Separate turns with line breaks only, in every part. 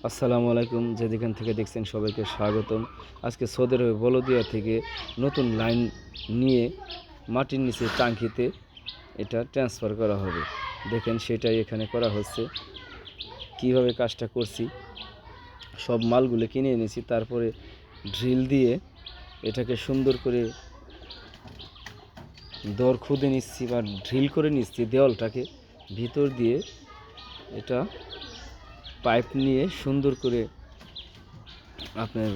আসসালামু আলাইকুম। যেখান থেকে দেখছেন সবাইকে স্বাগতম। আজকে সৌদি আরবে বলদিয়া থেকে নতুন লাইন নিয়ে মাটির নিচে টাঙ্কিতে এটা ট্রান্সফার করা হবে। দেখেন সেটাই এখানে করা হচ্ছে। কিভাবে কাজটা করছি, সব মালগুলো কিনে এনেছি, তারপরে ড্রিল দিয়ে এটাকে সুন্দর করে দর খুদে নিচ্ছি বা ড্রিল করে নিচ্ছি দেওয়ালটাকে। ভিতর দিয়ে এটা পাইপ নিয়ে সুন্দর করে আপনার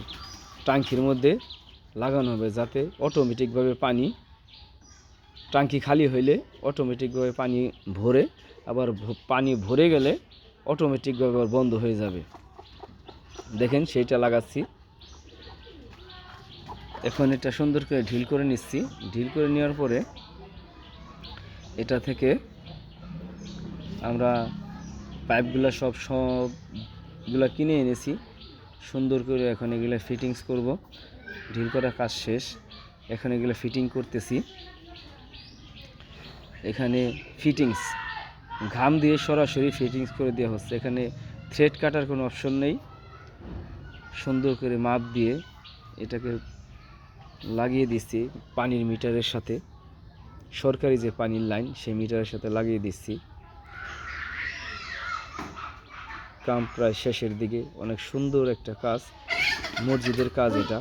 ট্যাঙ্কির মধ্যে লাগানো হবে, যাতে অটোমেটিকভাবে ট্যাঙ্কি খালি হইলে অটোমেটিকভাবে পানি ভরে, আবার পানি ভরে গেলে অটোমেটিকভাবে আবার বন্ধ হয়ে যাবে। দেখেন সেইটা লাগাচ্ছি। এখন এটা সুন্দর করে ঢিল করে নিচ্ছি। ঢিল করে নেওয়ার পরে এটা থেকে আমরা পাইপগুলো সবগুলো কিনে এনেছি। সুন্দর করে এখন এগুলো ফিটিংস করব। ঢিল করা কাজ শেষ, এখন এগুলো ফিটিং করতেছি। এখানে ফিটিংস ঘাম দিয়ে সরাসরি ফিটিংস করে দেওয়া হচ্ছে। এখানে থ্রেড কাটার কোনো অপশন নেই। সুন্দর করে মাপ দিয়ে এটাকে লাগিয়ে দিচ্ছি পানির মিটারের সাথে। সরকারি যে পানির লাইন, সেই মিটারের সাথে লাগিয়ে দিচ্ছি। কাম প্রায় শেষের দিকে। অনেক সুন্দর একটা কাজ, মসজিদের কাজ এটা।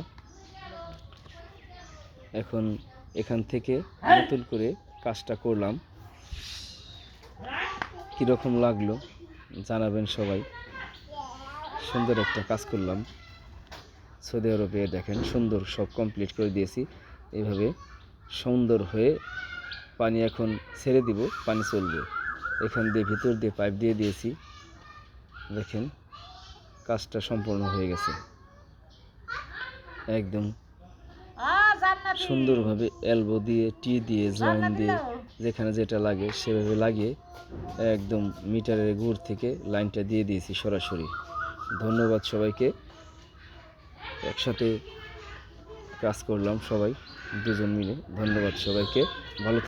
এখন এখান থেকে নতুন করে কাজটা করলাম। কীরকম লাগলো জানাবেন সবাই। সুন্দর একটা কাজ করলাম সৌদি আরবে। দেখেন সুন্দর সব কমপ্লিট করে দিয়েছি। এইভাবে সুন্দর হয়ে পানি এখন ছেড়ে দিব, পানি চলবে। এখান দিয়ে ভিতর দিয়ে পাইপ দিয়ে দিয়েছি। দেখেন কাজটা সম্পূর্ণ হয়ে গেছে। একদম সুন্দরভাবে এলবো দিয়ে, টি দিয়ে, জয়েন দিয়ে, যেখানে যেটা লাগে সেভাবে লাগিয়ে একদম মিটারের গুড় থেকে লাইনটা দিয়ে দিয়েছি সরাসরি। ধন্যবাদ সবাইকে। একসাথে কাজ করলাম সবাই, দুজন মিলে। ধন্যবাদ সবাইকে। ভালো